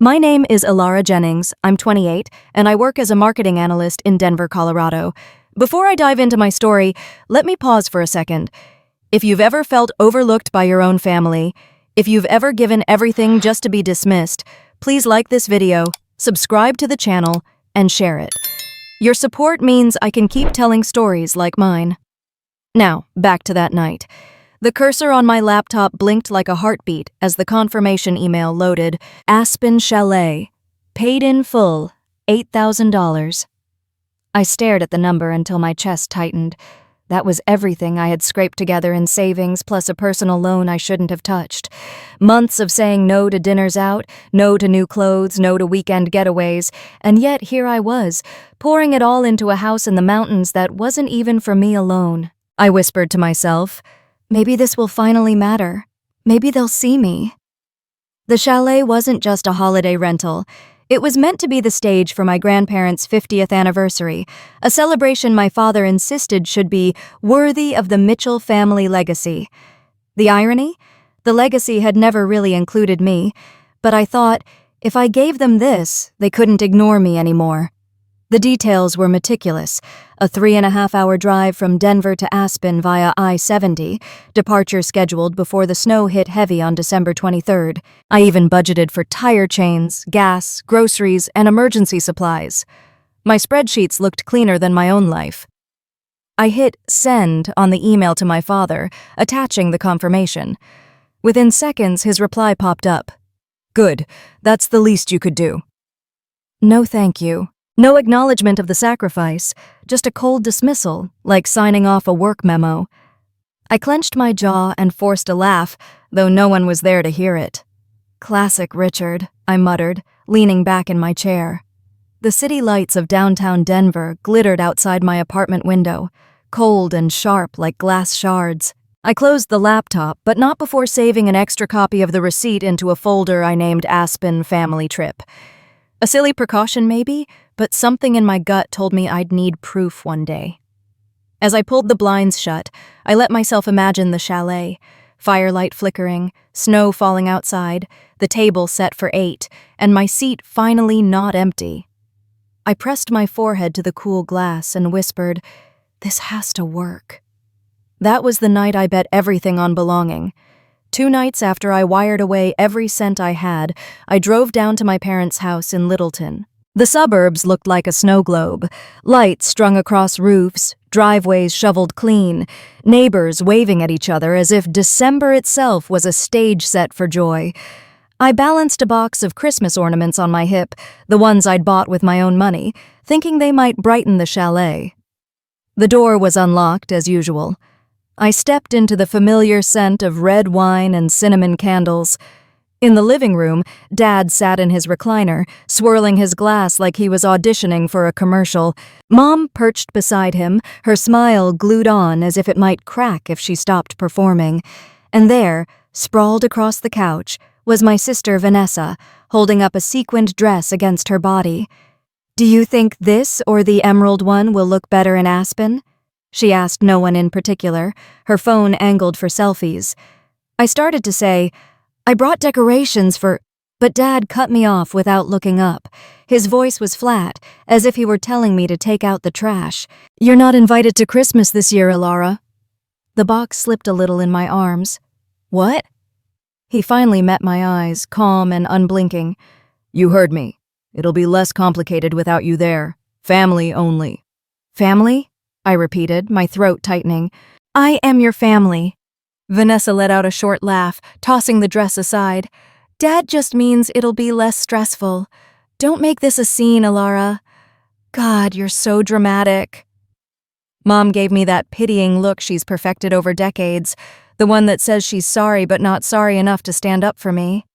My name is Elara Jennings. I'm 28, and I work as a marketing analyst in Denver, Colorado. Before I dive into my story, let me pause for a second. If you've ever felt overlooked by your own family, if you've ever given everything just to be dismissed, please like this video, subscribe to the channel, and share it. Your support means I can keep telling stories like mine. Now, back to that night. The cursor on my laptop blinked like a heartbeat as the confirmation email loaded. Aspen Chalet, paid in full, $8,000. I stared at the number until my chest tightened. That was everything I had scraped together in savings plus a personal loan I shouldn't have touched. Months of saying no to dinners out, no to new clothes, no to weekend getaways, and yet here I was, pouring it all into a house in the mountains that wasn't even for me alone. I whispered to myself, maybe this will finally matter. Maybe they'll see me. The chalet wasn't just a holiday rental. It was meant to be the stage for my grandparents' 50th anniversary, a celebration my father insisted should be worthy of the Mitchell family legacy. The irony? The legacy had never really included me, but I thought, if I gave them this, they couldn't ignore me anymore. The details were meticulous. A 3.5-hour drive from Denver to Aspen via I-70, departure scheduled before the snow hit heavy on December 23rd. I even budgeted for tire chains, gas, groceries, and emergency supplies. My spreadsheets looked cleaner than my own life. I hit send on the email to my father, attaching the confirmation. Within seconds, his reply popped up. Good, that's the least you could do. No thank you. No acknowledgement of the sacrifice, just a cold dismissal, like signing off a work memo. I clenched my jaw and forced a laugh, though no one was there to hear it. Classic Richard, I muttered, leaning back in my chair. The city lights of downtown Denver glittered outside my apartment window, cold and sharp like glass shards. I closed the laptop, but not before saving an extra copy of the receipt into a folder I named Aspen Family Trip. A silly precaution, maybe, but something in my gut told me I'd need proof one day. As I pulled the blinds shut, I let myself imagine the chalet, firelight flickering, snow falling outside, the table set for 8, and my seat finally not empty. I pressed my forehead to the cool glass and whispered, "This has to work." That was the night I bet everything on belonging. 2 nights after I wired away every cent I had, I drove down to my parents' house in Littleton. The suburbs looked like a snow globe, lights strung across roofs, driveways shoveled clean, neighbors waving at each other as if December itself was a stage set for joy. I balanced a box of Christmas ornaments on my hip, the ones I'd bought with my own money, thinking they might brighten the chalet. The door was unlocked as usual. I stepped into the familiar scent of red wine and cinnamon candles. In the living room, Dad sat in his recliner, swirling his glass like he was auditioning for a commercial. Mom perched beside him, her smile glued on as if it might crack if she stopped performing. And there, sprawled across the couch, was my sister Vanessa, holding up a sequined dress against her body. "Do you think this or the emerald one will look better in Aspen?" She asked no one in particular, her phone angled for selfies. I started to say, "I brought decorations for—" but Dad cut me off without looking up. His voice was flat, as if he were telling me to take out the trash. "You're not invited to Christmas this year, Elara." The box slipped a little in my arms. "What?" He finally met my eyes, calm and unblinking. "You heard me. It'll be less complicated without you there. Family only." "Family?" I repeated, my throat tightening. "I am your family." Vanessa let out a short laugh, tossing the dress aside. "Dad just means it'll be less stressful. Don't make this a scene, Elara." "God, you're so dramatic." Mom gave me that pitying look she's perfected over decades, the one that says she's sorry but not sorry enough to stand up for me.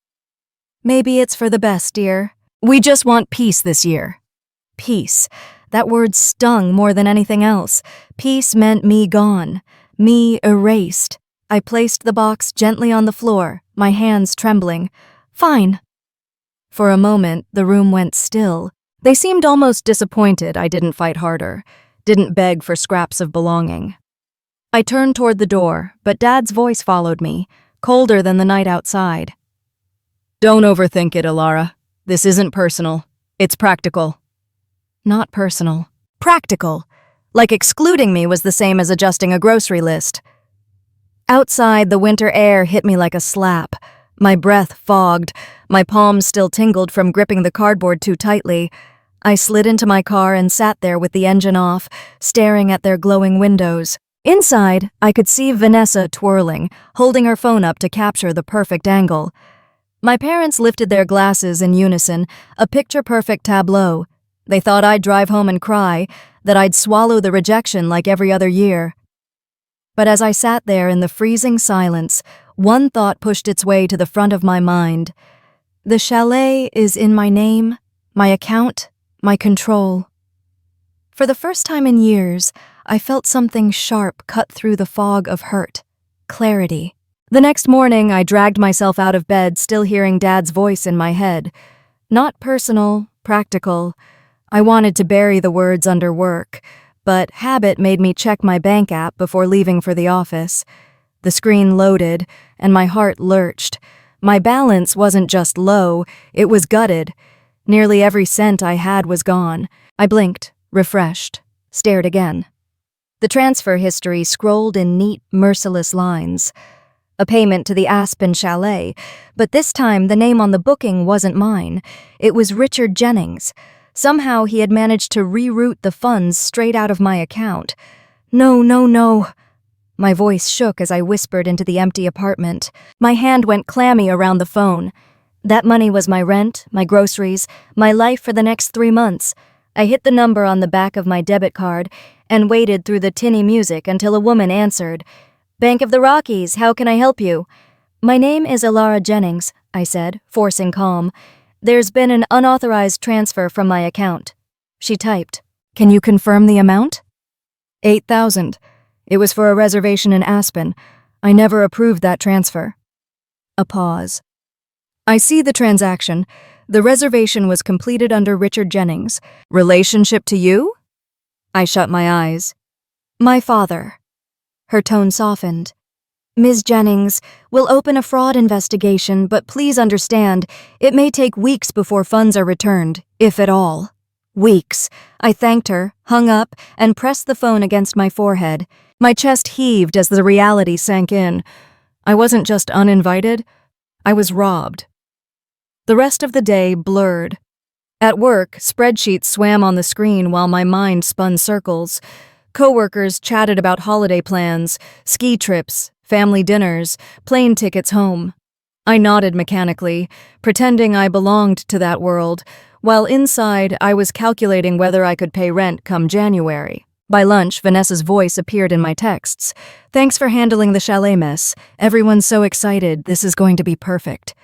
"Maybe it's for the best, dear. We just want peace this year." Peace. That word stung more than anything else. Peace meant me gone, me erased. I placed the box gently on the floor, my hands trembling. "Fine." For a moment, the room went still. They seemed almost disappointed I didn't fight harder, didn't beg for scraps of belonging. I turned toward the door, but Dad's voice followed me, colder than the night outside. "Don't overthink it, Elara. This isn't personal. It's practical. Not personal. Practical. Like excluding me was the same as adjusting a grocery list. Outside, the winter air hit me like a slap. My breath fogged. My palms still tingled from gripping the cardboard too tightly. I slid into my car and sat there with the engine off, staring at their glowing windows. Inside, I could see Vanessa twirling, holding her phone up to capture the perfect angle. My parents lifted their glasses in unison, a picture-perfect tableau. They thought I'd drive home and cry, that I'd swallow the rejection like every other year. But as I sat there in the freezing silence, one thought pushed its way to the front of my mind. The chalet is in my name, my account, my control. For the first time in years, I felt something sharp cut through the fog of hurt. Clarity. The next morning, I dragged myself out of bed, still hearing Dad's voice in my head. Not personal, practical. I wanted to bury the words under work, but habit made me check my bank app before leaving for the office. The screen loaded, and my heart lurched. My balance wasn't just low, it was gutted. Nearly every cent I had was gone. I blinked, refreshed, stared again. The transfer history scrolled in neat, merciless lines. A payment to the Aspen Chalet, but this time the name on the booking wasn't mine. It was Richard Jennings. Somehow he had managed to reroute the funds straight out of my account. No, no, no. My voice shook as I whispered into the empty apartment. My hand went clammy around the phone. That money was my rent, my groceries, my life for the next 3 months. I hit the number on the back of my debit card and waited through the tinny music until a woman answered. "Bank of the Rockies, how can I help you?" "My name is Elara Jennings," I said, forcing calm. "There's been an unauthorized transfer from my account." She typed. "Can you confirm the amount?" $8,000. It was for a reservation in Aspen. I never approved that transfer. A pause. "I see the transaction. The reservation was completed under Richard Jennings. Relationship to you?" I shut my eyes. "My father." Her tone softened. "Ms. Jennings, we'll open a fraud investigation, but please understand, it may take weeks before funds are returned, if at all." Weeks. I thanked her, hung up, and pressed the phone against my forehead. My chest heaved as the reality sank in. I wasn't just uninvited, I was robbed. The rest of the day blurred. At work, spreadsheets swam on the screen while my mind spun circles. Coworkers chatted about holiday plans, ski trips, family dinners, plane tickets home. I nodded mechanically, pretending I belonged to that world, while inside I was calculating whether I could pay rent come January. By lunch, Vanessa's voice appeared in my texts. "Thanks for handling the chalet mess. Everyone's so excited. This is going to be perfect."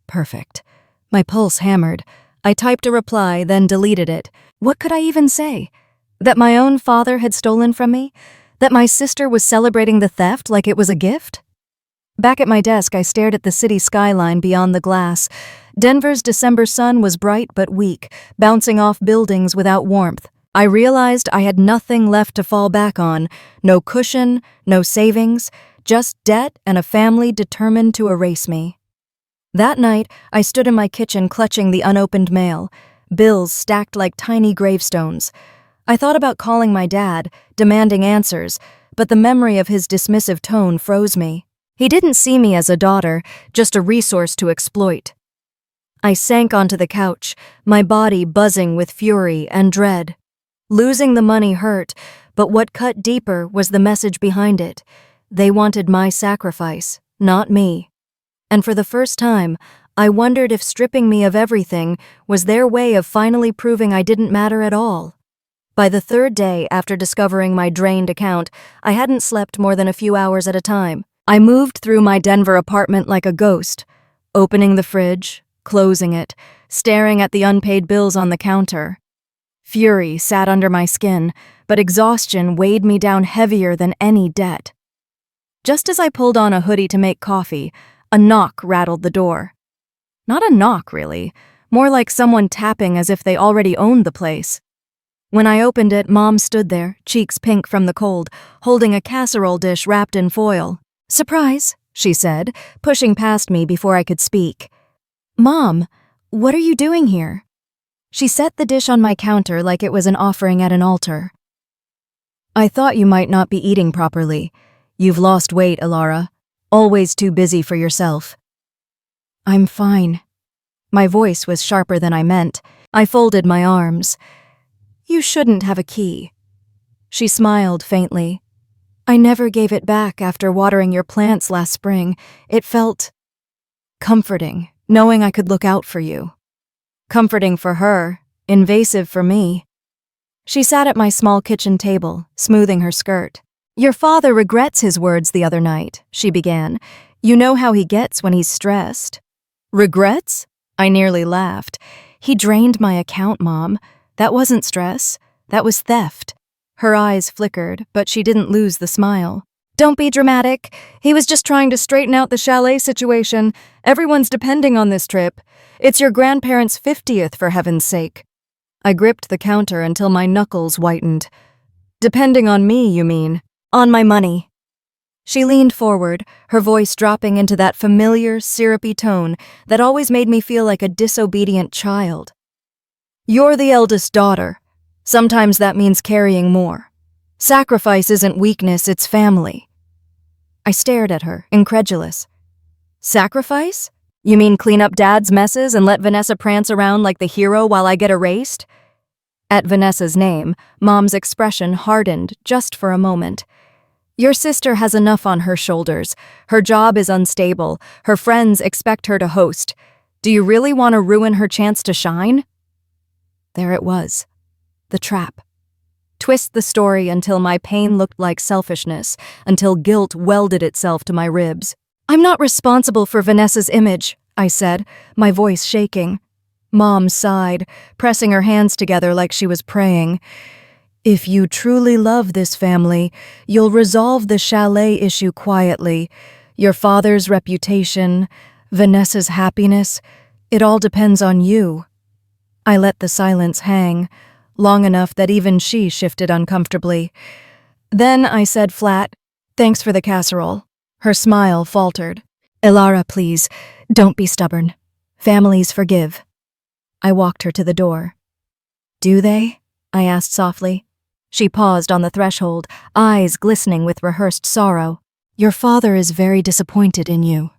Perfect. My pulse hammered. I typed a reply, then deleted it. What could I even say? That my own father had stolen from me? That my sister was celebrating the theft like it was a gift? Back at my desk, I stared at the city skyline beyond the glass. Denver's December sun was bright but weak, bouncing off buildings without warmth. I realized I had nothing left to fall back on. No cushion, no savings, just debt and a family determined to erase me. That night, I stood in my kitchen clutching the unopened mail, bills stacked like tiny gravestones. I thought about calling my dad, demanding answers, but the memory of his dismissive tone froze me. He didn't see me as a daughter, just a resource to exploit. I sank onto the couch, my body buzzing with fury and dread. Losing the money hurt, but what cut deeper was the message behind it. They wanted my sacrifice, not me. And for the first time, I wondered if stripping me of everything was their way of finally proving I didn't matter at all. By the third day after discovering my drained account, I hadn't slept more than a few hours at a time. I moved through my Denver apartment like a ghost, opening the fridge, closing it, staring at the unpaid bills on the counter. Fury sat under my skin, but exhaustion weighed me down heavier than any debt. Just as I pulled on a hoodie to make coffee, a knock rattled the door. Not a knock, really, more like someone tapping as if they already owned the place. When I opened it, Mom stood there, cheeks pink from the cold, holding a casserole dish wrapped in foil. "Surprise," she said, pushing past me before I could speak. "Mom, What are you doing here? She set the dish on my counter like it was an offering at an altar. I thought you might not be eating properly. You've lost weight, Elara. Always too busy for yourself. I'm fine. My voice was sharper than I meant. I folded my arms. You shouldn't have a key. She smiled faintly. I never gave it back after watering your plants last spring. It felt comforting, knowing I could look out for you. Comforting for her, invasive for me. She sat at my small kitchen table, smoothing her skirt. Your father regrets his words the other night, she began. You know how he gets when he's stressed. Regrets? I nearly laughed. He drained my account, Mom. That wasn't stress. That was theft. Her eyes flickered, but she didn't lose the smile. Don't be dramatic. He was just trying to straighten out the chalet situation. Everyone's depending on this trip. It's your grandparents' 50th, for heaven's sake. I gripped the counter until my knuckles whitened. Depending on me, you mean? On my money. She leaned forward, her voice dropping into that familiar, syrupy tone that always made me feel like a disobedient child. You're the eldest daughter. Sometimes that means carrying more. Sacrifice isn't weakness, it's family. I stared at her, incredulous. Sacrifice? You mean clean up Dad's messes and let Vanessa prance around like the hero while I get erased? At Vanessa's name, Mom's expression hardened just for a moment. Your sister has enough on her shoulders. Her job is unstable. Her friends expect her to host. Do you really want to ruin her chance to shine? There it was. The trap. Twist the story until my pain looked like selfishness, until guilt welded itself to my ribs. I'm not responsible for Vanessa's image, I said, my voice shaking. Mom sighed, pressing her hands together like she was praying. If you truly love this family, you'll resolve the chalet issue quietly. Your father's reputation, Vanessa's happiness, it all depends on you. I let the silence hang, long enough that even she shifted uncomfortably. Then I said flat, thanks for the casserole. Her smile faltered. Elara, please, don't be stubborn. Families forgive. I walked her to the door. Do they? I asked softly. She paused on the threshold, eyes glistening with rehearsed sorrow. Your father is very disappointed in you.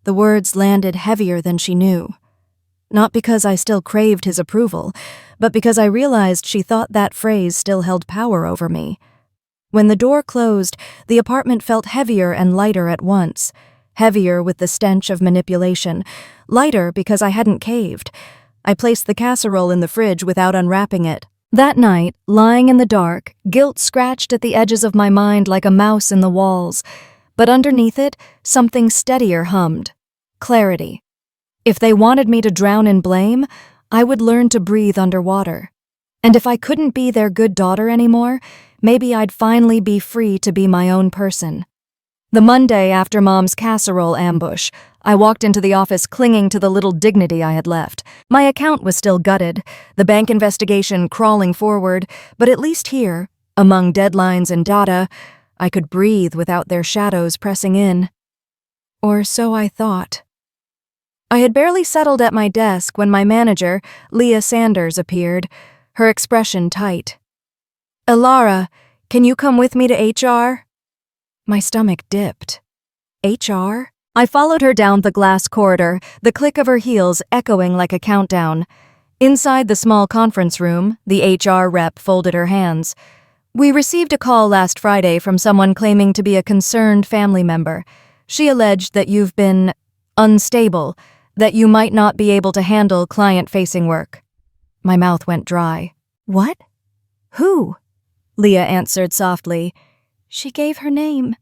The words landed heavier than she knew. Not because I still craved his approval, but because I realized she thought that phrase still held power over me. When the door closed, the apartment felt heavier and lighter at once. Heavier with the stench of manipulation, lighter because I hadn't caved. I placed the casserole in the fridge without unwrapping it. That night, lying in the dark, guilt scratched at the edges of my mind like a mouse in the walls, but underneath it, something steadier hummed. Clarity. If they wanted me to drown in blame, I would learn to breathe underwater. And if I couldn't be their good daughter anymore, maybe I'd finally be free to be my own person. The Monday after Mom's casserole ambush, I walked into the office clinging to the little dignity I had left. My account was still gutted, the bank investigation crawling forward, but at least here, among deadlines and data, I could breathe without their shadows pressing in. Or so I thought. I had barely settled at my desk when my manager, Leah Sanders, appeared, her expression tight. Elara, can you come with me to HR? My stomach dipped. HR? I followed her down the glass corridor, the click of her heels echoing like a countdown. Inside the small conference room, the HR rep folded her hands. We received a call last Friday from someone claiming to be a concerned family member. She alleged that you've been unstable, that you might not be able to handle client-facing work. My mouth went dry. What? Who? Leah answered softly. She gave her name.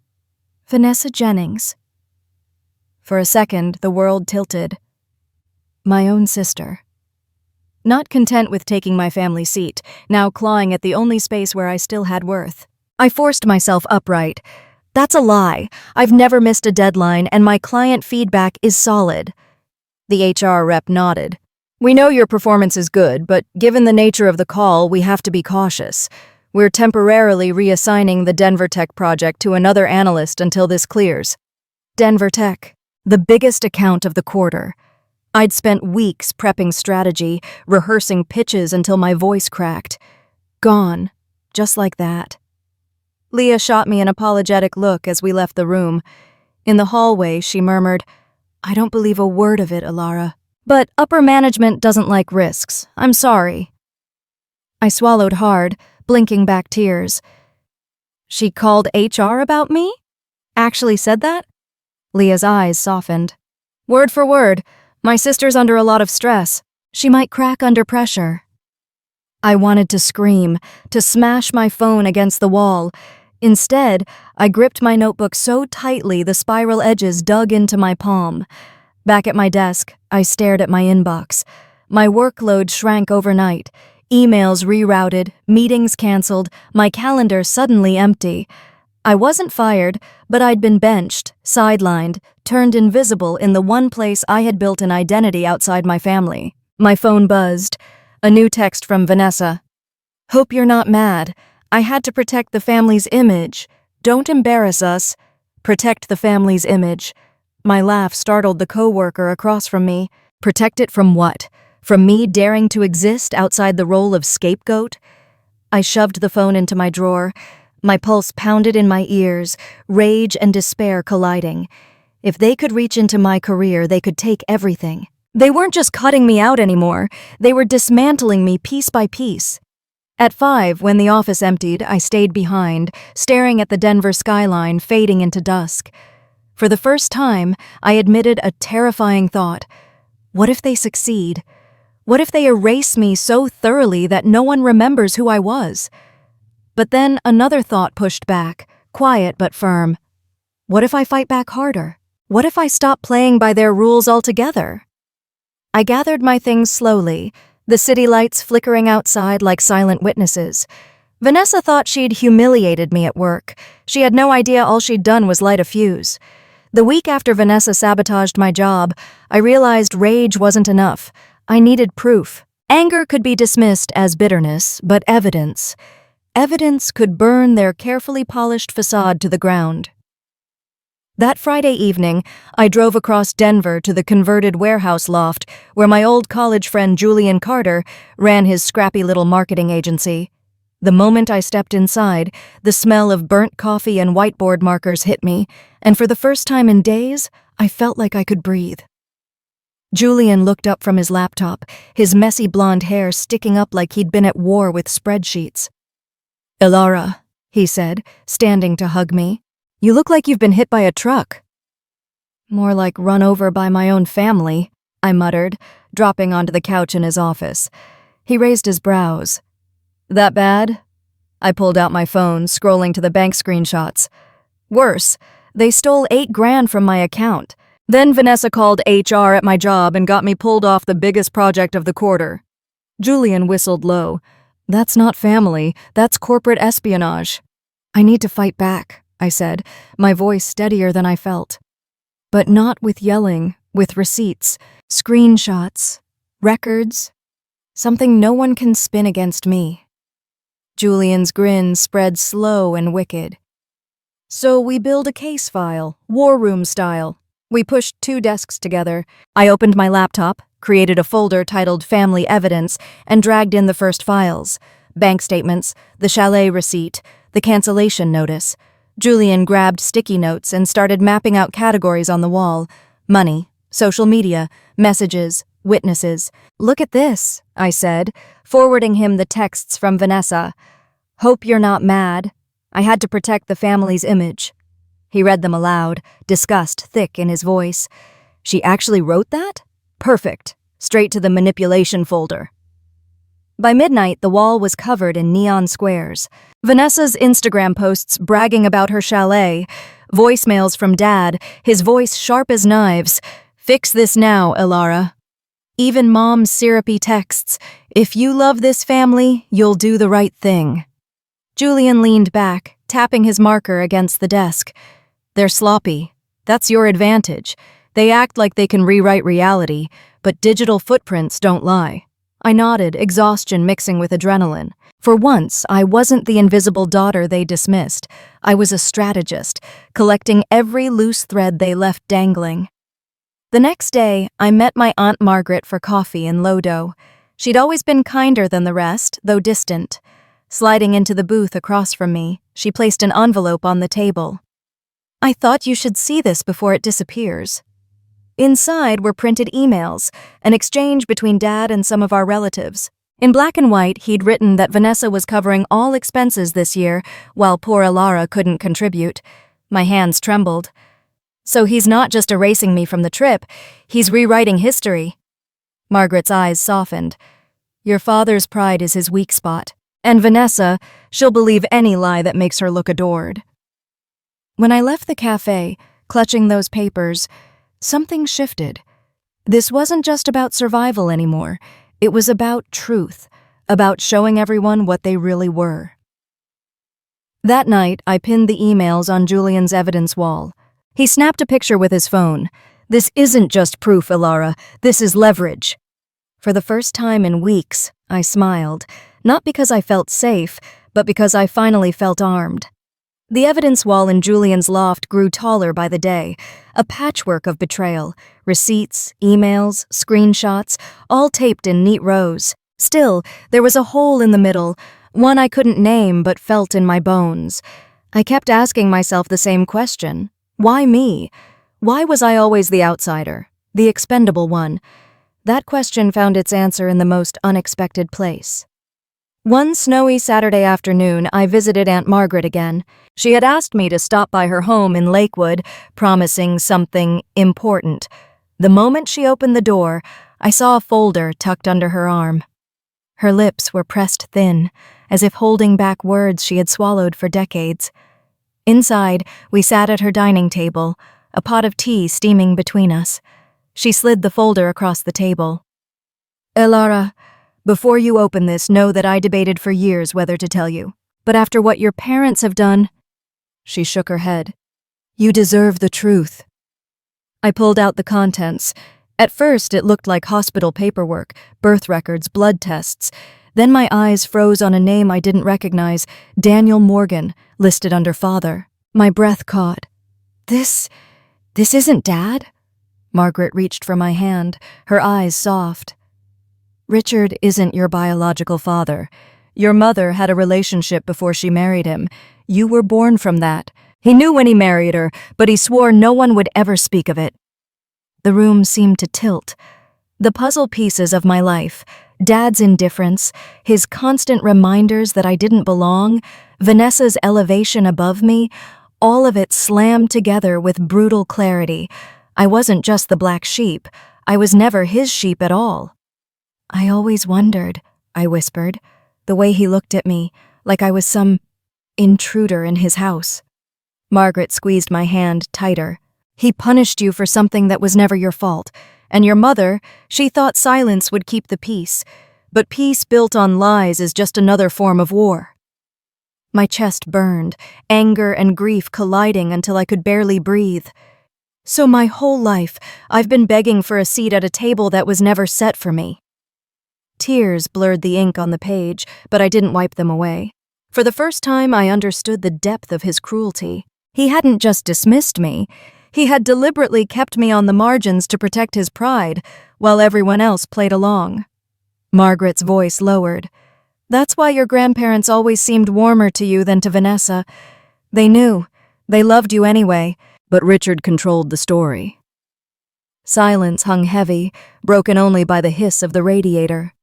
Vanessa Jennings. For a second, the world tilted. My own sister. Not content with taking my family seat, now clawing at the only space where I still had worth. I forced myself upright. That's a lie. I've never missed a deadline, and my client feedback is solid. The HR rep nodded. We know your performance is good, but given the nature of the call, we have to be cautious. We're temporarily reassigning the Denver Tech project to another analyst until this clears. Denver Tech, the biggest account of the quarter. I'd spent weeks prepping strategy, rehearsing pitches until my voice cracked. Gone, just like that. Leah shot me an apologetic look as we left the room. In the hallway, she murmured, "I don't believe a word of it, Elara. But upper management doesn't like risks. I'm sorry." I swallowed hard, blinking back tears. She called HR about me? Actually said that? Leah's eyes softened. Word for word. My sister's under a lot of stress. She might crack under pressure. I wanted to scream, to smash my phone against the wall. Instead, I gripped my notebook so tightly the spiral edges dug into my palm. Back at my desk, I stared at my inbox. My workload shrank overnight. Emails rerouted, meetings canceled, my calendar suddenly empty. I wasn't fired, but I'd been benched, sidelined, turned invisible in the one place I had built an identity outside my family. My phone buzzed. A new text from Vanessa. "Hope you're not mad. I had to protect the family's image. Don't embarrass us. Protect the family's image." My laugh startled the coworker across from me. Protect it from what? From me daring to exist outside the role of scapegoat? I shoved the phone into my drawer. My pulse pounded in my ears, rage and despair colliding. If they could reach into my career, they could take everything. They weren't just cutting me out anymore. They were dismantling me piece by piece. At 5, when the office emptied, I stayed behind, staring at the Denver skyline fading into dusk. For the first time, I admitted a terrifying thought. What if they succeed? What if they erase me so thoroughly that no one remembers who I was? But then another thought pushed back, quiet but firm. What if I fight back harder? What if I stop playing by their rules altogether? I gathered my things slowly, the city lights flickering outside like silent witnesses. Vanessa thought she'd humiliated me at work. She had no idea all she'd done was light a fuse. The week after Vanessa sabotaged my job, I realized rage wasn't enough. I needed proof. Anger could be dismissed as bitterness, but evidence could burn their carefully polished facade to the ground. That Friday evening, I drove across Denver to the converted warehouse loft where my old college friend Julian Carter ran his scrappy little marketing agency. The moment I stepped inside, the smell of burnt coffee and whiteboard markers hit me, and for the first time in days, I felt like I could breathe. Julian looked up from his laptop, his messy blonde hair sticking up like he'd been at war with spreadsheets. "Elara," he said, standing to hug me. "You look like you've been hit by a truck." "More like run over by my own family," I muttered, dropping onto the couch in his office. He raised his brows. "That bad?" I pulled out my phone, scrolling to the bank screenshots. "Worse, they stole $8,000 from my account. Then Vanessa called HR at my job and got me pulled off the biggest project of the quarter." Julian whistled low. "That's not family, that's corporate espionage." "I need to fight back," I said, my voice steadier than I felt. But not with yelling, with receipts, screenshots, records, something no one can spin against me. Julian's grin spread slow and wicked. "So we build a case file, war room style." We pushed 2 desks together. I opened my laptop, created a folder titled Family Evidence, and dragged in the first files. Bank statements, the chalet receipt, the cancellation notice. Julian grabbed sticky notes and started mapping out categories on the wall. Money, social media, messages, witnesses. "Look at this," I said, forwarding him the texts from Vanessa. "Hope you're not mad. I had to protect the family's image." He read them aloud, disgust thick in his voice. "She actually wrote that? Perfect. Straight to the manipulation folder." By midnight, the wall was covered in neon squares. Vanessa's Instagram posts bragging about her chalet, voicemails from Dad, his voice sharp as knives. "Fix this now, Elara." Even Mom's syrupy texts, "If you love this family, you'll do the right thing." Julian leaned back, tapping his marker against the desk. "They're sloppy. That's your advantage. They act like they can rewrite reality, but digital footprints don't lie." I nodded, exhaustion mixing with adrenaline. For once, I wasn't the invisible daughter they dismissed. I was a strategist, collecting every loose thread they left dangling. The next day, I met my Aunt Margaret for coffee in Lodo. She'd always been kinder than the rest, though distant. Sliding into the booth across from me, she placed an envelope on the table. "I thought you should see this before it disappears." Inside were printed emails, an exchange between Dad and some of our relatives. In black and white, he'd written that Vanessa was covering all expenses this year, while poor Elara couldn't contribute. My hands trembled. So he's not just erasing me from the trip, he's rewriting history. Margaret's eyes softened. Your father's pride is his weak spot. And Vanessa, she'll believe any lie that makes her look adored. When I left the cafe, clutching those papers, something shifted. This wasn't just about survival anymore. It was about truth, about showing everyone what they really were. That night, I pinned the emails on Julian's evidence wall. He snapped a picture with his phone. "This isn't just proof, Elara. This is leverage." For the first time in weeks, I smiled, not because I felt safe, but because I finally felt armed. The evidence wall in Julian's loft grew taller by the day, a patchwork of betrayal, receipts, emails, screenshots, all taped in neat rows. Still, there was a hole in the middle, one I couldn't name but felt in my bones. I kept asking myself the same question. Why me? Why was I always the outsider, the expendable one? That question found its answer in the most unexpected place. One snowy Saturday afternoon, I visited Aunt Margaret again. She had asked me to stop by her home in Lakewood, promising something important. The moment she opened the door, I saw a folder tucked under her arm. Her lips were pressed thin, as if holding back words she had swallowed for decades. Inside, we sat at her dining table, a pot of tea steaming between us. She slid the folder across the table. "Elara, before you open this, know that I debated for years whether to tell you. But after what your parents have done—" She shook her head. "You deserve the truth." I pulled out the contents. At first, it looked like hospital paperwork, birth records, blood tests. Then my eyes froze on a name I didn't recognize, Daniel Morgan, listed under father. My breath caught. This isn't Dad?" Margaret reached for my hand, her eyes soft. "Richard isn't your biological father. Your mother had a relationship before she married him. You were born from that. He knew when he married her, but he swore no one would ever speak of it." The room seemed to tilt. The puzzle pieces of my life, Dad's indifference, his constant reminders that I didn't belong, Vanessa's elevation above me, all of it slammed together with brutal clarity. I wasn't just the black sheep. I was never his sheep at all. "I always wondered," I whispered, the way he looked at me, like I was some intruder in his house. Margaret squeezed my hand tighter. "He punished you for something that was never your fault. And your mother, she thought silence would keep the peace. But peace built on lies is just another form of war." My chest burned, anger and grief colliding until I could barely breathe. So my whole life, I've been begging for a seat at a table that was never set for me. Tears blurred the ink on the page, but I didn't wipe them away. For the first time, I understood the depth of his cruelty. He hadn't just dismissed me. He had deliberately kept me on the margins to protect his pride, while everyone else played along. Margaret's voice lowered. "That's why your grandparents always seemed warmer to you than to Vanessa. They knew. They loved you anyway, but Richard controlled the story." Silence hung heavy, broken only by the hiss of the radiator.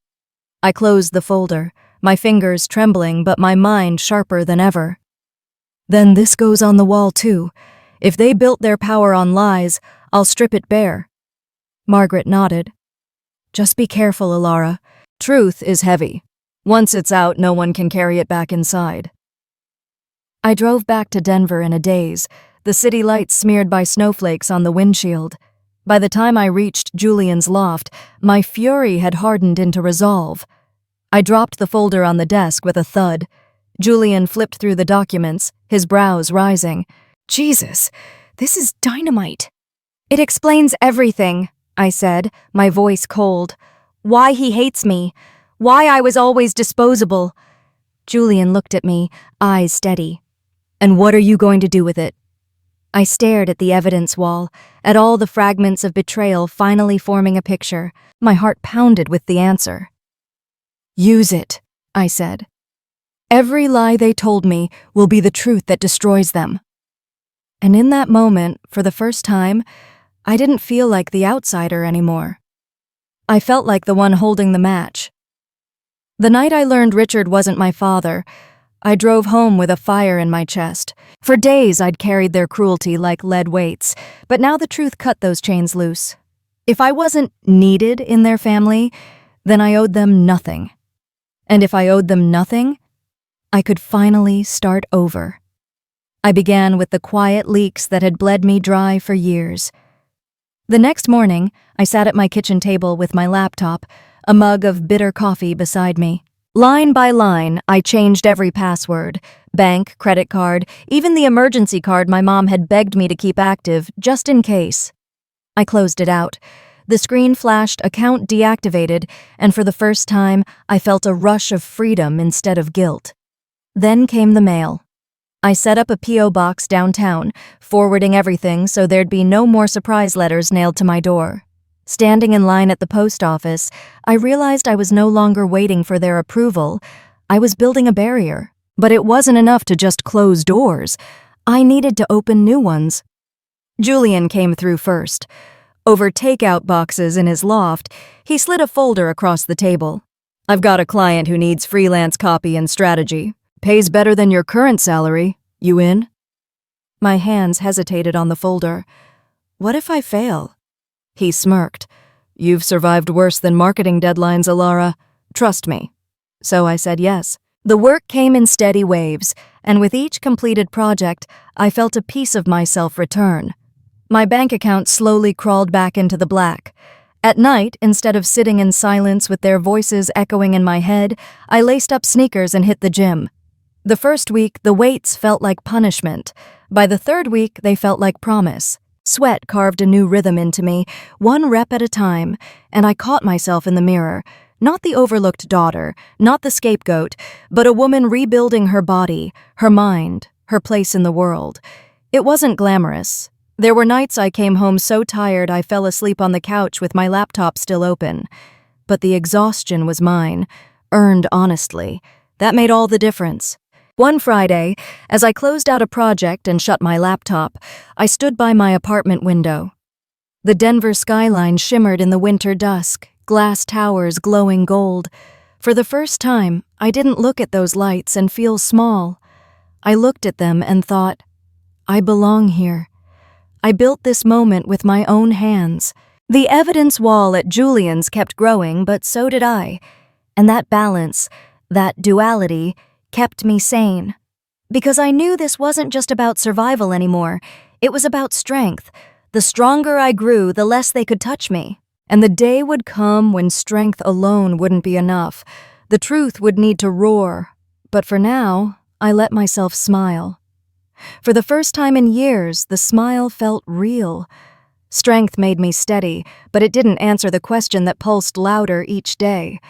I closed the folder, my fingers trembling but my mind sharper than ever. "Then this goes on the wall too. If they built their power on lies, I'll strip it bare." Margaret nodded. "Just be careful, Elara. Truth is heavy. Once it's out, no one can carry it back inside." I drove back to Denver in a daze, the city lights smeared by snowflakes on the windshield. By the time I reached Julian's loft, my fury had hardened into resolve. I dropped the folder on the desk with a thud. Julian flipped through the documents, his brows rising. "Jesus, this is dynamite." "It explains everything," I said, my voice cold. "Why he hates me. Why I was always disposable." Julian looked at me, eyes steady. "And what are you going to do with it?" I stared at the evidence wall, at all the fragments of betrayal finally forming a picture. My heart pounded with the answer. "Use it," I said. "Every lie they told me will be the truth that destroys them." And in that moment, for the first time, I didn't feel like the outsider anymore. I felt like the one holding the match. The night I learned Richard wasn't my father, I drove home with a fire in my chest. For days I'd carried their cruelty like lead weights, but now the truth cut those chains loose. If I wasn't needed in their family, then I owed them nothing. And if I owed them nothing, I could finally start over. I began with the quiet leaks that had bled me dry for years. The next morning, I sat at my kitchen table with my laptop, a mug of bitter coffee beside me. Line by line, I changed every password, bank, credit card, even the emergency card my mom had begged me to keep active, just in case. I closed it out. The screen flashed "account deactivated," and for the first time, I felt a rush of freedom instead of guilt. Then came the mail. I set up a P.O. box downtown, forwarding everything so there'd be no more surprise letters nailed to my door. Standing in line at the post office, I realized I was no longer waiting for their approval. I was building a barrier. But it wasn't enough to just close doors. I needed to open new ones. Julian came through first. Over takeout boxes in his loft, he slid a folder across the table. "I've got a client who needs freelance copy and strategy. Pays better than your current salary. You in?" My hands hesitated on the folder. What if I fail? He smirked. "You've survived worse than marketing deadlines, Elara. Trust me." So I said yes. The work came in steady waves, and with each completed project, I felt a piece of myself return. My bank account slowly crawled back into the black. At night, instead of sitting in silence with their voices echoing in my head, I laced up sneakers and hit the gym. The first week, the weights felt like punishment. By the third week, they felt like promise. Sweat carved a new rhythm into me, one rep at a time, and I caught myself in the mirror. Not the overlooked daughter, not the scapegoat, but a woman rebuilding her body, her mind, her place in the world. It wasn't glamorous. There were nights I came home so tired I fell asleep on the couch with my laptop still open. But the exhaustion was mine, earned honestly. That made all the difference. One Friday, as I closed out a project and shut my laptop, I stood by my apartment window. The Denver skyline shimmered in the winter dusk, glass towers glowing gold. For the first time, I didn't look at those lights and feel small. I looked at them and thought, I belong here. I built this moment with my own hands. The evidence wall at Julian's kept growing, but so did I. And that balance, that duality, kept me sane. Because I knew this wasn't just about survival anymore. It was about strength. The stronger I grew, the less they could touch me. And the day would come when strength alone wouldn't be enough. The truth would need to roar. But for now, I let myself smile. For the first time in years, the smile felt real. Strength made me steady, but it didn't answer the question that pulsed louder each day.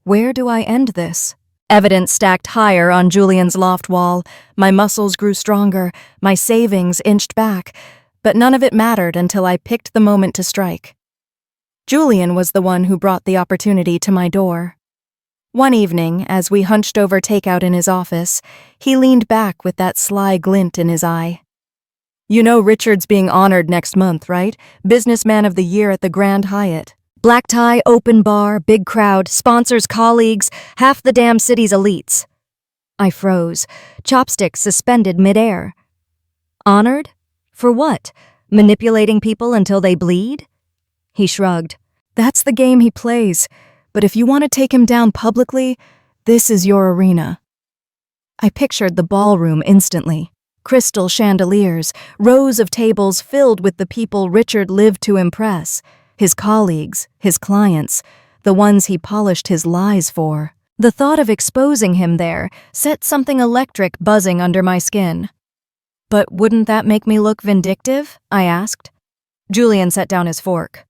Where do I end this? Evidence stacked higher on Julian's loft wall. My muscles grew stronger, my savings inched back, but none of it mattered until I picked the moment to strike. Julian was the one who brought the opportunity to my door. One evening, as we hunched over takeout in his office, he leaned back with that sly glint in his eye. "You know Richard's being honored next month, right? Businessman of the Year at the Grand Hyatt. Black tie, open bar, big crowd, sponsors, colleagues, half the damn city's elites." I froze, chopsticks suspended midair. Honored? For what? Manipulating people until they bleed? He shrugged. "That's the game he plays. But if you want to take him down publicly, this is your arena." I pictured the ballroom instantly. Crystal chandeliers, rows of tables filled with the people Richard lived to impress. His colleagues, his clients, the ones he polished his lies for. The thought of exposing him there set something electric buzzing under my skin. "But wouldn't that make me look vindictive?" I asked. Julian set down his fork.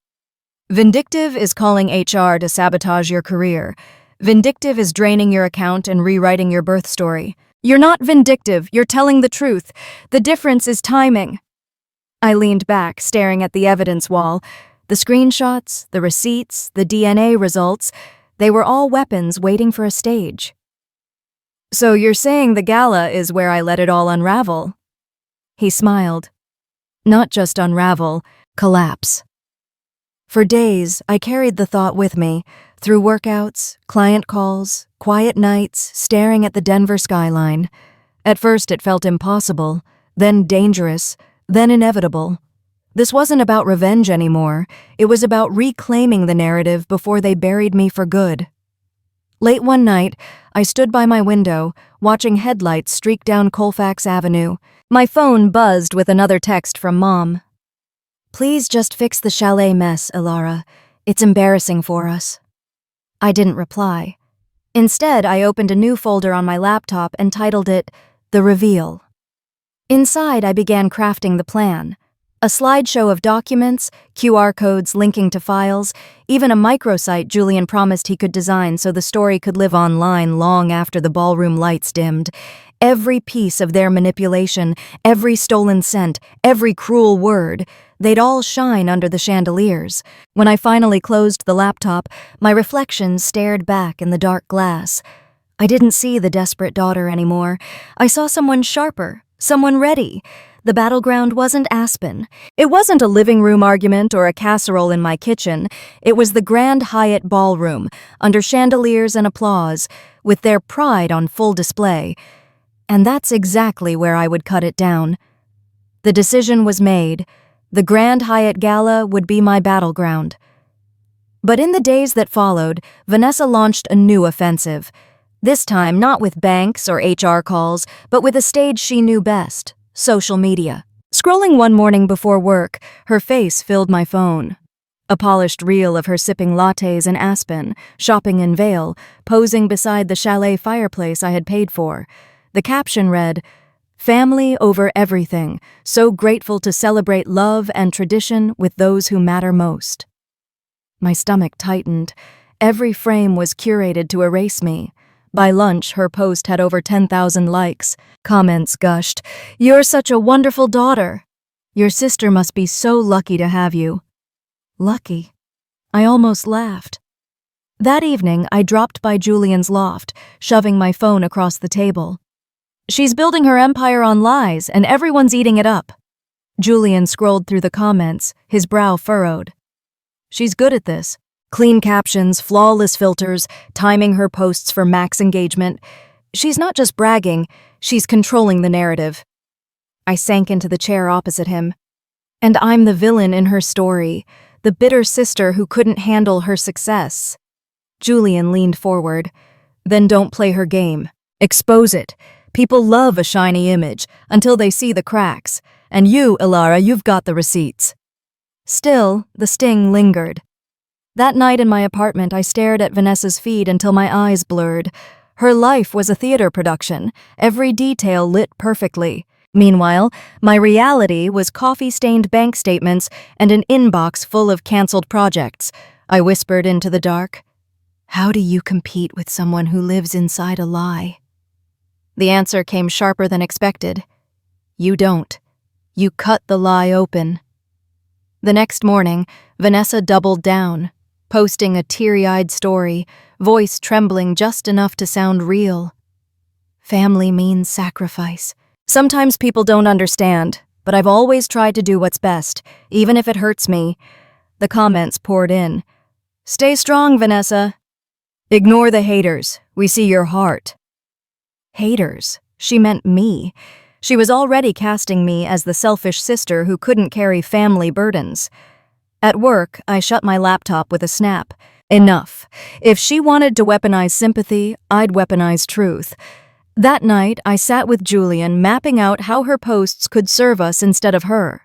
"Vindictive is calling HR to sabotage your career. Vindictive is draining your account and rewriting your birth story. You're not vindictive, you're telling the truth. The difference is timing." I leaned back, staring at the evidence wall. The screenshots, the receipts, the DNA results, they were all weapons waiting for a stage. So you're saying the gala is where I let it all unravel? He smiled. Not just unravel, collapse. For days, I carried the thought with me, through workouts, client calls, quiet nights, staring at the Denver skyline. At first it felt impossible, then dangerous, then inevitable. This wasn't about revenge anymore. It was about reclaiming the narrative before they buried me for good. Late one night, I stood by my window, watching headlights streak down Colfax Avenue. My phone buzzed with another text from Mom. "Please just fix the chalet mess, Elara. It's embarrassing for us." I didn't reply. Instead, I opened a new folder on my laptop and titled it, The Reveal. Inside, I began crafting the plan. A slideshow of documents, QR codes linking to files, even a microsite Julian promised he could design so the story could live online long after the ballroom lights dimmed. Every piece of their manipulation, every stolen scent, every cruel word, they'd all shine under the chandeliers. When I finally closed the laptop, my reflection stared back in the dark glass. I didn't see the desperate daughter anymore. I saw someone sharper, someone ready. The battleground wasn't Aspen. It wasn't a living room argument or a casserole in my kitchen. It was the Grand Hyatt ballroom, under chandeliers and applause, with their pride on full display. And that's exactly where I would cut it down. The decision was made. The Grand Hyatt Gala would be my battleground. But in the days that followed, Vanessa launched a new offensive. This time not with banks or HR calls, but with a stage she knew best. Social media. Scrolling one morning before work, her face filled my phone. A polished reel of her sipping lattes in Aspen, shopping in Vail, posing beside the chalet fireplace I had paid for. The caption read, "Family over everything, so grateful to celebrate love and tradition with those who matter most." My stomach tightened. Every frame was curated to erase me. By lunch, her post had over 10,000 likes. Comments gushed. "You're such a wonderful daughter. Your sister must be so lucky to have you." Lucky? I almost laughed. That evening, I dropped by Julian's loft, shoving my phone across the table. "She's building her empire on lies, and everyone's eating it up." Julian scrolled through the comments, his brow furrowed. "She's good at this. Clean captions, flawless filters, timing her posts for max engagement. She's not just bragging, she's controlling the narrative." I sank into the chair opposite him. And I'm the villain in her story, the bitter sister who couldn't handle her success. Julian leaned forward. "Then don't play her game. Expose it. People love a shiny image until they see the cracks. And you, Elara, you've got the receipts." Still, the sting lingered. That night in my apartment, I stared at Vanessa's feed until my eyes blurred. Her life was a theater production, every detail lit perfectly. Meanwhile, my reality was coffee-stained bank statements and an inbox full of canceled projects. I whispered into the dark, "How do you compete with someone who lives inside a lie?" The answer came sharper than expected. "You don't. You cut the lie open." The next morning, Vanessa doubled down, posting a teary-eyed story, voice trembling just enough to sound real. "Family means sacrifice. Sometimes people don't understand, but I've always tried to do what's best, even if it hurts me." The comments poured in. "Stay strong, Vanessa. Ignore the haters. We see your heart." Haters? She meant me. She was already casting me as the selfish sister who couldn't carry family burdens. At work, I shut my laptop with a snap. Enough. If she wanted to weaponize sympathy, I'd weaponize truth. That night, I sat with Julian, mapping out how her posts could serve us instead of her.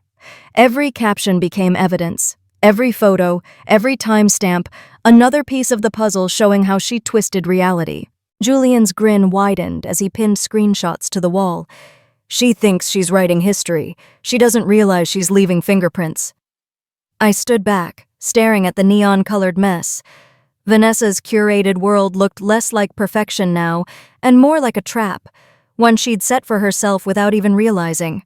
Every caption became evidence. Every photo, every timestamp, another piece of the puzzle showing how she twisted reality. Julian's grin widened as he pinned screenshots to the wall. "She thinks she's writing history. She doesn't realize she's leaving fingerprints." I stood back, staring at the neon-colored mess. Vanessa's curated world looked less like perfection now, and more like a trap, one she'd set for herself without even realizing.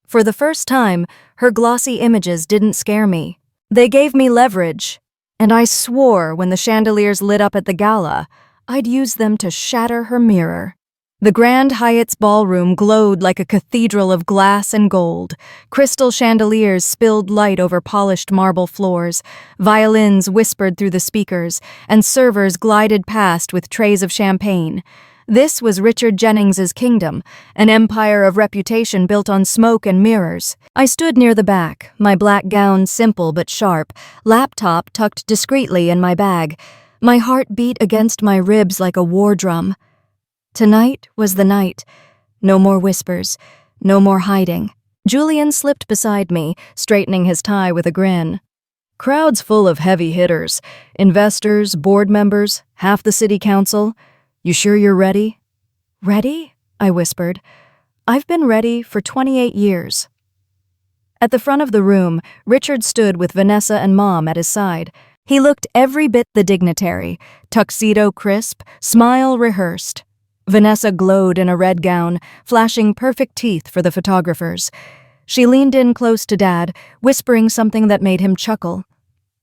For the first time, her glossy images didn't scare me. They gave me leverage, and I swore when the chandeliers lit up at the gala, I'd use them to shatter her mirror. The Grand Hyatt's ballroom glowed like a cathedral of glass and gold. Crystal chandeliers spilled light over polished marble floors, violins whispered through the speakers, and servers glided past with trays of champagne. This was Richard Jennings's kingdom, an empire of reputation built on smoke and mirrors. I stood near the back, my black gown simple but sharp, laptop tucked discreetly in my bag. My heart beat against my ribs like a war drum. Tonight was the night. No more whispers, no more hiding. Julian slipped beside me, straightening his tie with a grin. Crowd's full of heavy hitters, investors, board members, half the city council. You sure you're ready? Ready? I whispered. I've been ready for 28 years. At the front of the room, Richard stood with Vanessa and Mom at his side. He looked every bit the dignitary, tuxedo crisp, smile rehearsed. Vanessa glowed in a red gown, flashing perfect teeth for the photographers. She leaned in close to Dad, whispering something that made him chuckle.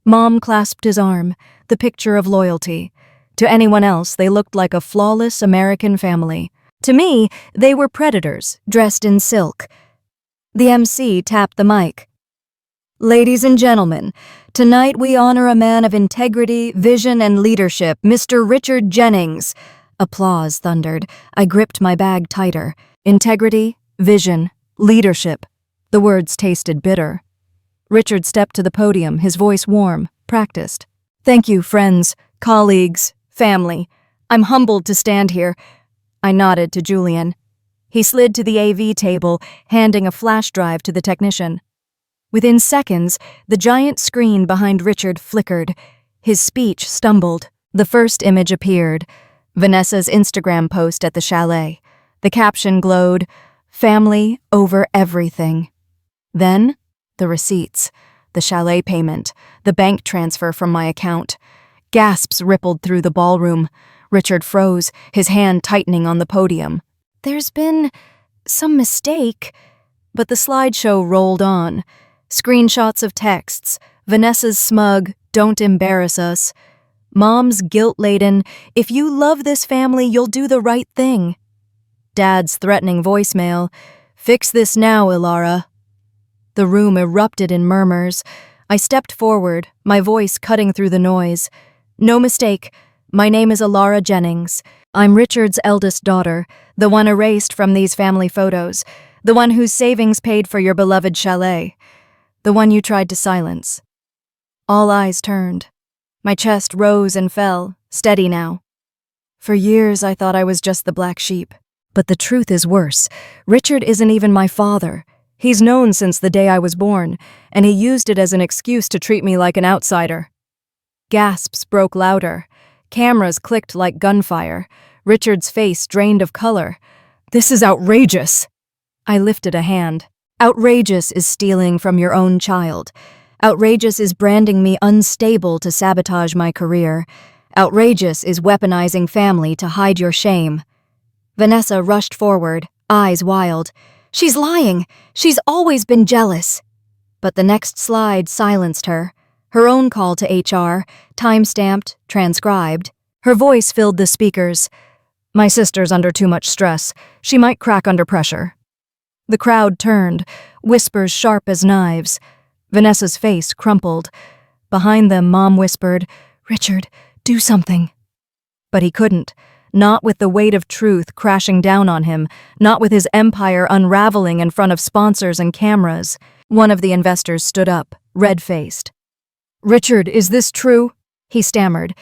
Mom clasped his arm, the picture of loyalty. To anyone else, they looked like a flawless American family. To me, they were predators, dressed in silk. The MC tapped the mic. Ladies and gentlemen, tonight we honor a man of integrity, vision, and leadership, Mr. Richard Jennings. Applause thundered. I gripped my bag tighter. Integrity, vision, leadership. The words tasted bitter. Richard stepped to the podium, his voice warm, practiced. Thank you, friends, colleagues, family. I'm humbled to stand here. I nodded to Julian. He slid to the AV table, handing a flash drive to the technician. Within seconds, the giant screen behind Richard flickered. His speech stumbled. The first image appeared. Vanessa's Instagram post at the chalet. The caption glowed, "Family over everything." Then, the receipts, the chalet payment, the bank transfer from my account. Gasps rippled through the ballroom. Richard froze, his hand tightening on the podium. There's been some mistake. But the slideshow rolled on. Screenshots of texts, Vanessa's smug, "Don't embarrass us." Mom's guilt-laden, "If you love this family, you'll do the right thing." Dad's threatening voicemail, "Fix this now, Elara." The room erupted in murmurs. I stepped forward, my voice cutting through the noise. No mistake, my name is Elara Jennings. I'm Richard's eldest daughter, the one erased from these family photos, the one whose savings paid for your beloved chalet, the one you tried to silence. All eyes turned. My chest rose and fell, steady now. For years I thought I was just the black sheep. But the truth is worse. Richard isn't even my father. He's known since the day I was born, and he used it as an excuse to treat me like an outsider. Gasps broke louder. Cameras clicked like gunfire. Richard's face drained of color. This is outrageous. I lifted a hand. Outrageous is stealing from your own child. Outrageous is branding me unstable to sabotage my career. Outrageous is weaponizing family to hide your shame. Vanessa rushed forward, eyes wild. She's lying. She's always been jealous. But the next slide silenced her. Her own call to HR, time-stamped, transcribed. Her voice filled the speakers. My sister's under too much stress. She might crack under pressure. The crowd turned, whispers sharp as knives. Vanessa's face crumpled. Behind them, Mom whispered, "Richard, do something." But he couldn't. Not with the weight of truth crashing down on him, not with his empire unraveling in front of sponsors and cameras. One of the investors stood up, red-faced. "Richard, is this true?" he stammered.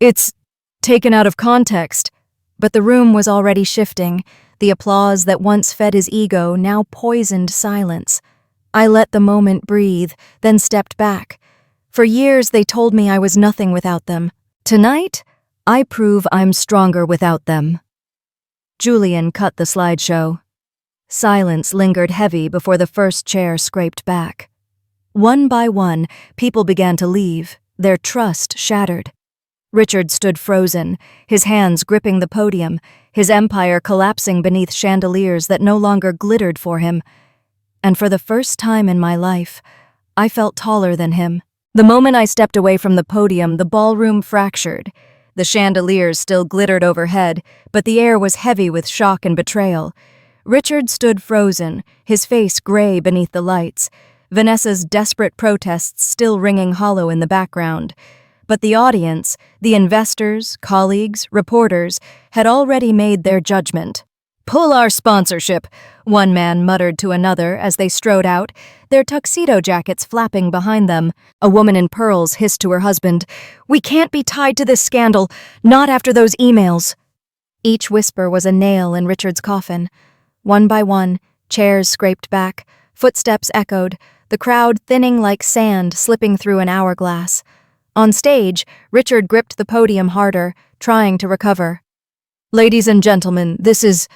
"It's taken out of context." But the room was already shifting. The applause that once fed his ego now poisoned silence. I let the moment breathe, then stepped back. For years they told me I was nothing without them. Tonight, I prove I'm stronger without them. Julian cut the slideshow. Silence lingered heavy before the first chair scraped back. One by one, people began to leave, their trust shattered. Richard stood frozen, his hands gripping the podium, his empire collapsing beneath chandeliers that no longer glittered for him. And for the first time in my life, I felt taller than him. The moment I stepped away from the podium, the ballroom fractured. The chandeliers still glittered overhead, but the air was heavy with shock and betrayal. Richard stood frozen, his face gray beneath the lights, Vanessa's desperate protests still ringing hollow in the background. But the audience, the investors, colleagues, reporters, had already made their judgment. "Pull our sponsorship," one man muttered to another as they strode out, their tuxedo jackets flapping behind them. A woman in pearls hissed to her husband, "We can't be tied to this scandal, not after those emails." Each whisper was a nail in Richard's coffin. One by one, chairs scraped back, footsteps echoed, the crowd thinning like sand slipping through an hourglass. On stage, Richard gripped the podium harder, trying to recover. "Ladies and gentlemen, this is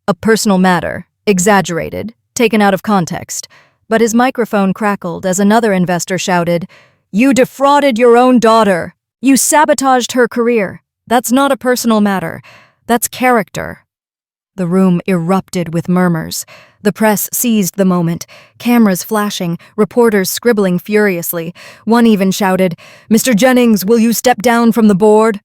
a personal matter, exaggerated, taken out of context." But his microphone crackled as another investor shouted, "You defrauded your own daughter. You sabotaged her career. That's not a personal matter. That's character." The room erupted with murmurs. The press seized the moment, cameras flashing, reporters scribbling furiously. One even shouted, "Mr. Jennings, will you step down from the board?"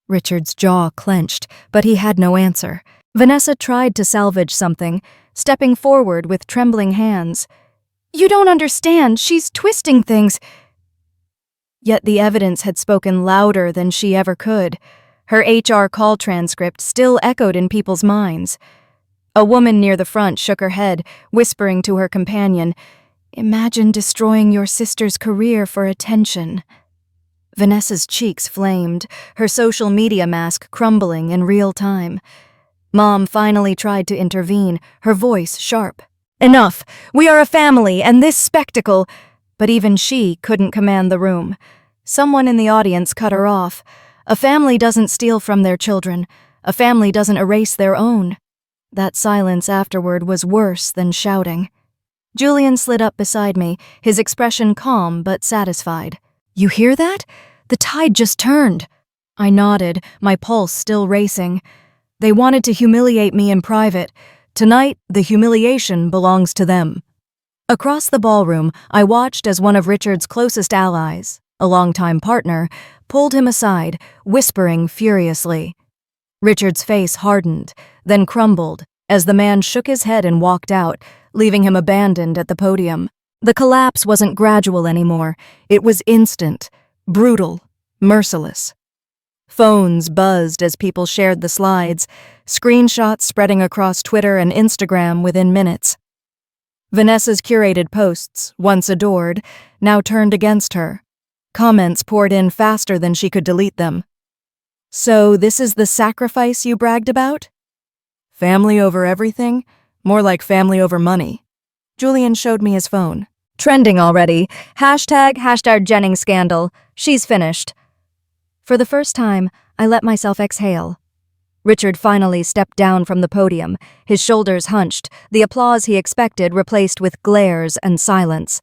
Richard's jaw clenched, but he had no answer. Vanessa tried to salvage something, stepping forward with trembling hands. "You don't understand, she's twisting things." Yet the evidence had spoken louder than she ever could. Her HR call transcript still echoed in people's minds. A woman near the front shook her head, whispering to her companion, "Imagine destroying your sister's career for attention." Vanessa's cheeks flamed, her social media mask crumbling in real time. Mom finally tried to intervene, her voice sharp. "Enough! We are a family, and this spectacle—" But even she couldn't command the room. Someone in the audience cut her off. A family doesn't steal from their children. A family doesn't erase their own. That silence afterward was worse than shouting. Julian slid up beside me, his expression calm but satisfied. "You hear that? The tide just turned." I nodded, my pulse still racing. They wanted to humiliate me in private. Tonight, the humiliation belongs to them. Across the ballroom, I watched as one of Richard's closest allies, a longtime partner, pulled him aside, whispering furiously. Richard's face hardened, then crumbled, as the man shook his head and walked out, leaving him abandoned at the podium. The collapse wasn't gradual anymore. It was instant, brutal, merciless. Phones buzzed as people shared the slides, screenshots spreading across Twitter and Instagram within minutes. Vanessa's curated posts, once adored, now turned against her. Comments poured in faster than she could delete them. "So this is the sacrifice you bragged about?" "Family over everything? More like family over money." Julian showed me his phone. "Trending already. #Hashtag Jennings scandal. She's finished." For the first time, I let myself exhale. Richard finally stepped down from the podium, his shoulders hunched, the applause he expected replaced with glares and silence.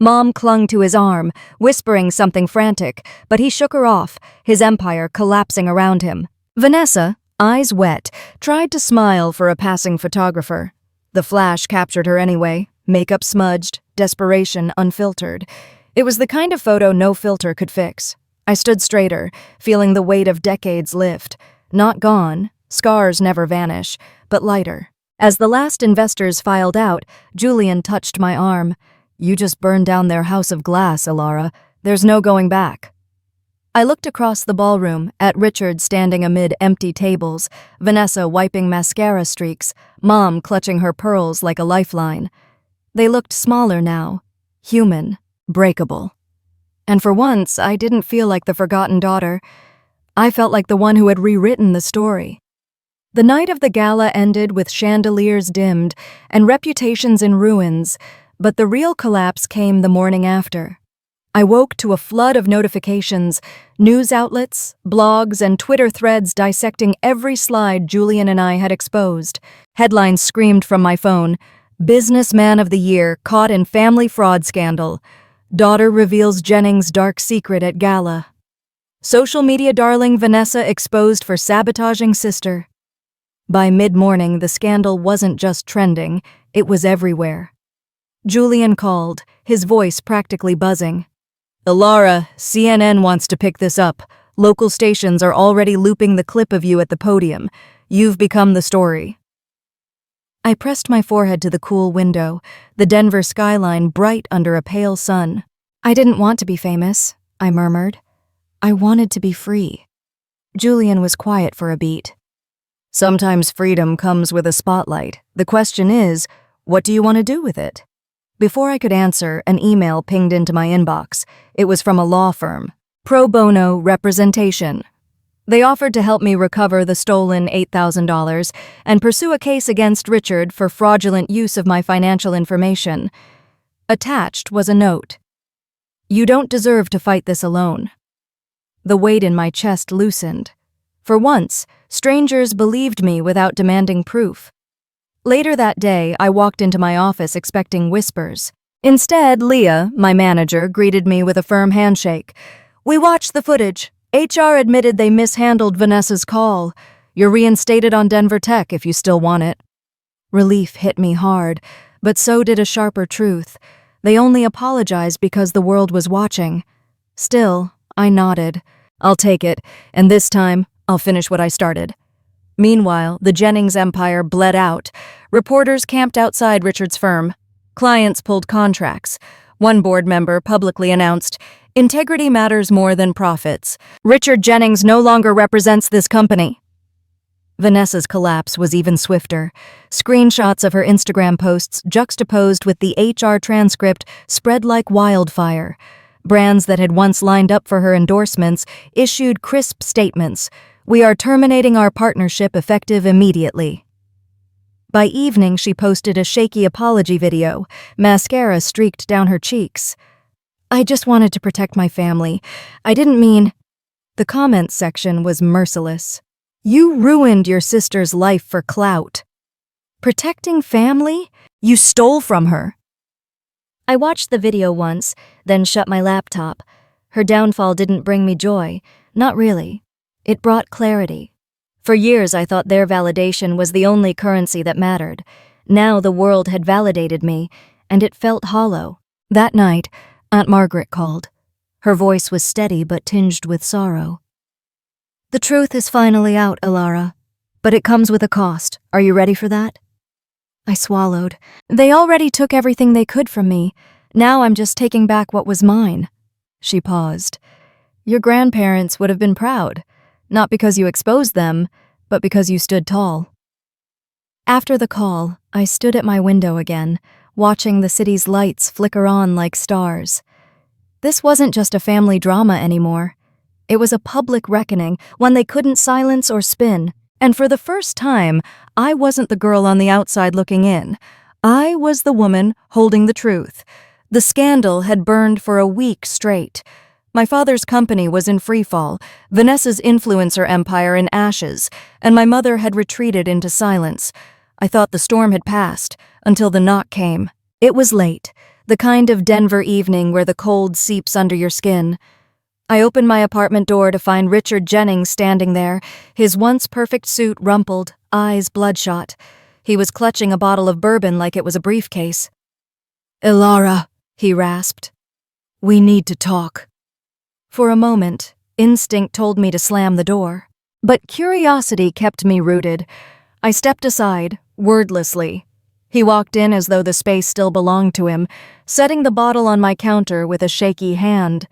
Mom clung to his arm, whispering something frantic, but he shook her off, his empire collapsing around him. Vanessa, eyes wet, tried to smile for a passing photographer. The flash captured her anyway, makeup smudged, desperation unfiltered. It was the kind of photo no filter could fix. I stood straighter, feeling the weight of decades lift. Not gone, scars never vanish, but lighter. As the last investors filed out, Julian touched my arm. "You just burned down their house of glass, Elara. There's no going back." I looked across the ballroom, at Richard standing amid empty tables, Vanessa wiping mascara streaks, Mom clutching her pearls like a lifeline. They looked smaller now, human, breakable. And for once, I didn't feel like the forgotten daughter. I felt like the one who had rewritten the story. The night of the gala ended with chandeliers dimmed and reputations in ruins, but the real collapse came the morning after. I woke to a flood of notifications, news outlets, blogs, and Twitter threads dissecting every slide Julian and I had exposed. Headlines screamed from my phone, "Businessman of the Year caught in family fraud scandal. Daughter reveals Jennings' dark secret at gala. Social media darling Vanessa exposed for sabotaging sister." By mid-morning, the scandal wasn't just trending, it was everywhere. Julian called, his voice practically buzzing. Elara, CNN wants to pick this up. Local stations are already looping the clip of you at the podium. You've become the story. I pressed my forehead to the cool window, the Denver skyline bright under a pale sun. I didn't want to be famous, I murmured. I wanted to be free. Julian was quiet for a beat. Sometimes freedom comes with a spotlight. The question is, what do you want to do with it? Before I could answer, an email pinged into my inbox. It was from a law firm. Pro bono representation. They offered to help me recover the stolen $8,000 and pursue a case against Richard for fraudulent use of my financial information. Attached was a note. You don't deserve to fight this alone. The weight in my chest loosened. For once, strangers believed me without demanding proof. Later that day, I walked into my office expecting whispers. Instead, Leah, my manager, greeted me with a firm handshake. We watched the footage. HR admitted they mishandled Vanessa's call. You're reinstated on Denver Tech if you still want it. Relief hit me hard, but so did a sharper truth. They only apologized because the world was watching. Still, I nodded. I'll take it, and this time, I'll finish what I started. Meanwhile, the Jennings empire bled out. Reporters camped outside Richard's firm. Clients pulled contracts. One board member publicly announced, integrity matters more than profits. Richard Jennings no longer represents this company. Vanessa's collapse was even swifter. Screenshots of her Instagram posts juxtaposed with the HR transcript spread like wildfire. Brands that had once lined up for her endorsements issued crisp statements. We are terminating our partnership effective immediately. By evening, she posted a shaky apology video. Mascara streaked down her cheeks. I just wanted to protect my family. I didn't mean... The comments section was merciless. You ruined your sister's life for clout. Protecting family? You stole from her. I watched the video once, then shut my laptop. Her downfall didn't bring me joy. Not really. It brought clarity. For years, I thought their validation was the only currency that mattered. Now the world had validated me, and it felt hollow. That night, Aunt Margaret called. Her voice was steady but tinged with sorrow. The truth is finally out, Elara. But it comes with a cost. Are you ready for that? I swallowed. They already took everything they could from me. Now I'm just taking back what was mine. She paused. Your grandparents would have been proud. Not because you exposed them, but because you stood tall. After the call, I stood at my window again, watching the city's lights flicker on like stars. This wasn't just a family drama anymore. It was a public reckoning, one they couldn't silence or spin. And for the first time, I wasn't the girl on the outside looking in. I was the woman holding the truth. The scandal had burned for a week straight. My father's company was in freefall, Vanessa's influencer empire in ashes, and my mother had retreated into silence. I thought the storm had passed, until the knock came. It was late, the kind of Denver evening where the cold seeps under your skin. I opened my apartment door to find Richard Jennings standing there, his once perfect suit rumpled, eyes bloodshot. He was clutching a bottle of bourbon like it was a briefcase. Elara, he rasped. We need to talk. For a moment, instinct told me to slam the door. But curiosity kept me rooted. I stepped aside, wordlessly. He walked in as though the space still belonged to him, setting the bottle on my counter with a shaky hand.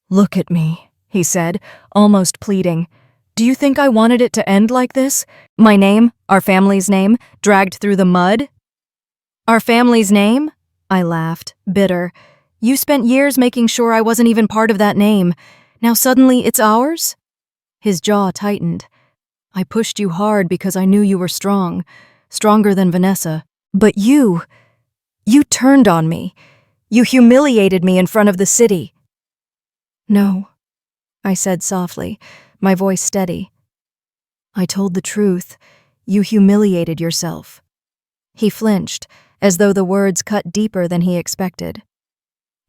Look at me, he said, almost pleading. Do you think I wanted it to end like this? My name, our family's name, dragged through the mud? Our family's name? I laughed, bitter. You spent years making sure I wasn't even part of that name. Now suddenly it's ours? His jaw tightened. I pushed you hard because I knew you were strong, stronger than Vanessa. But you turned on me. You humiliated me in front of the city. No, I said softly, my voice steady. I told the truth. You humiliated yourself. He flinched, as though the words cut deeper than he expected.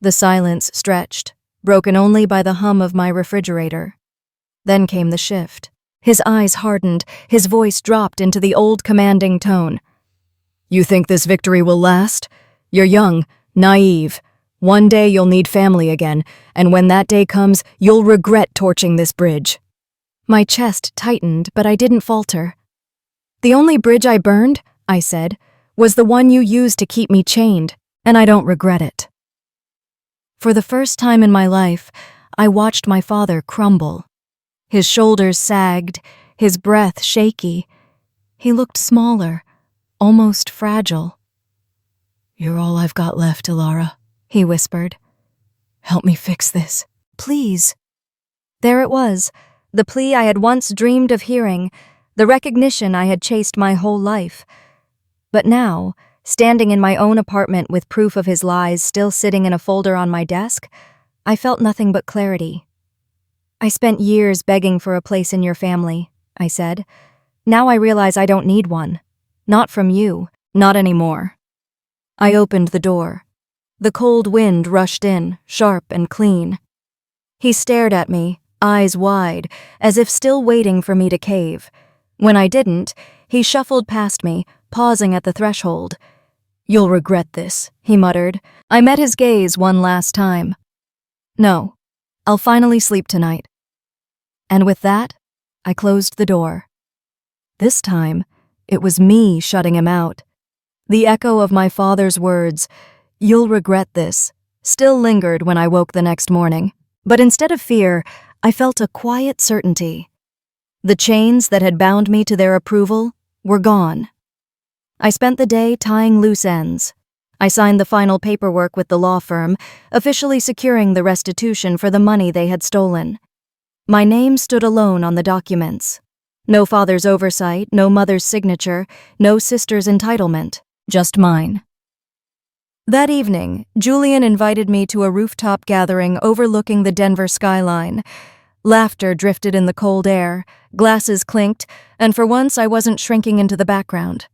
The silence stretched, broken only by the hum of my refrigerator. Then came the shift. His eyes hardened, his voice dropped into the old commanding tone. You think this victory will last? You're young, naive. One day you'll need family again, and when that day comes, you'll regret torching this bridge." My chest tightened, but I didn't falter. "The only bridge I burned," I said, "was the one you used to keep me chained, and I don't regret it." For the first time in my life, I watched my father crumble. His shoulders sagged, his breath shaky. He looked smaller, almost fragile. "You're all I've got left, Elara," he whispered. "Help me fix this, please." There it was, the plea I had once dreamed of hearing, the recognition I had chased my whole life. But now, standing in my own apartment with proof of his lies still sitting in a folder on my desk, I felt nothing but clarity. "I spent years begging for a place in your family," I said. "Now I realize I don't need one. Not from you, not anymore." I opened the door. The cold wind rushed in, sharp and clean. He stared at me, eyes wide, as if still waiting for me to cave. When I didn't, he shuffled past me, pausing at the threshold. "You'll regret this," he muttered. I met his gaze one last time. "No, I'll finally sleep tonight." And with that, I closed the door. This time, it was me shutting him out. The echo of my father's words, "You'll regret this," still lingered when I woke the next morning. But instead of fear, I felt a quiet certainty. The chains that had bound me to their approval were gone. I spent the day tying loose ends. I signed the final paperwork with the law firm, officially securing the restitution for the money they had stolen. My name stood alone on the documents. No father's oversight, no mother's signature, no sister's entitlement, just mine. That evening, Julian invited me to a rooftop gathering overlooking the Denver skyline. Laughter drifted in the cold air, glasses clinked, and for once I wasn't shrinking into the background.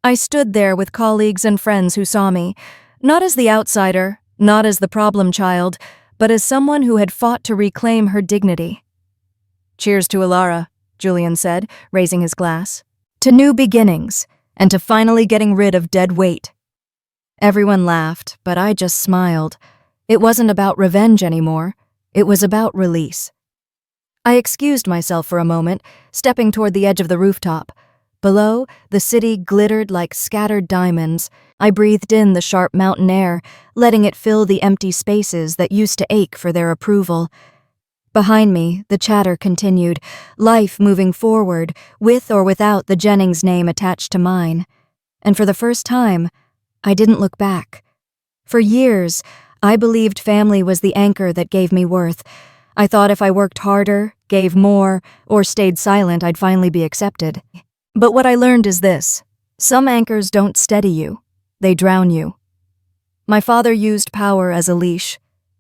I stood there with colleagues and friends who saw me, not as the outsider, not as the problem child, but as someone who had fought to reclaim her dignity. "Cheers to Elara," Julian said, raising his glass. "To new beginnings, and to finally getting rid of dead weight." Everyone laughed, but I just smiled. It wasn't about revenge anymore. It was about release. I excused myself for a moment, stepping toward the edge of the rooftop. Below, the city glittered like scattered diamonds. I breathed in the sharp mountain air, letting it fill the empty spaces that used to ache for their approval. Behind me, the chatter continued, life moving forward, with or without the Jennings name attached to mine. And for the first time, I didn't look back. For years, I believed family was the anchor that gave me worth. I thought if I worked harder, gave more, or stayed silent, I'd finally be accepted. But what I learned is this: some anchors don't steady you, they drown you. My father used power as a leash.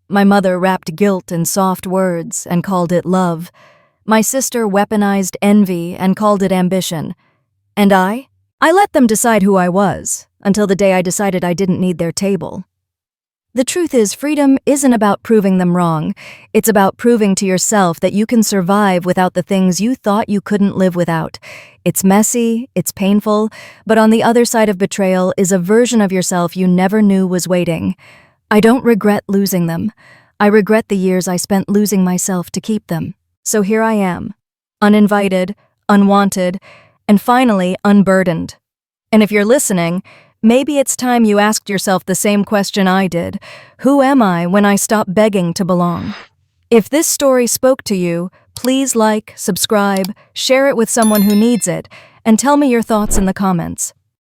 My mother wrapped guilt in soft words and called it love. My sister weaponized envy and called it ambition. And I let them decide who I was, until the day I decided I didn't need their table. The truth is, freedom isn't about proving them wrong. It's about proving to yourself that you can survive without the things you thought you couldn't live without. It's messy, it's painful, but on the other side of betrayal is a version of yourself you never knew was waiting. I don't regret losing them. I regret the years I spent losing myself to keep them. So here I am, uninvited, unwanted, and finally unburdened. And if you're listening, maybe it's time you asked yourself the same question I did. Who am I when I stop begging to belong? If this story spoke to you, please like, subscribe, share it with someone who needs it, and tell me your thoughts in the comments.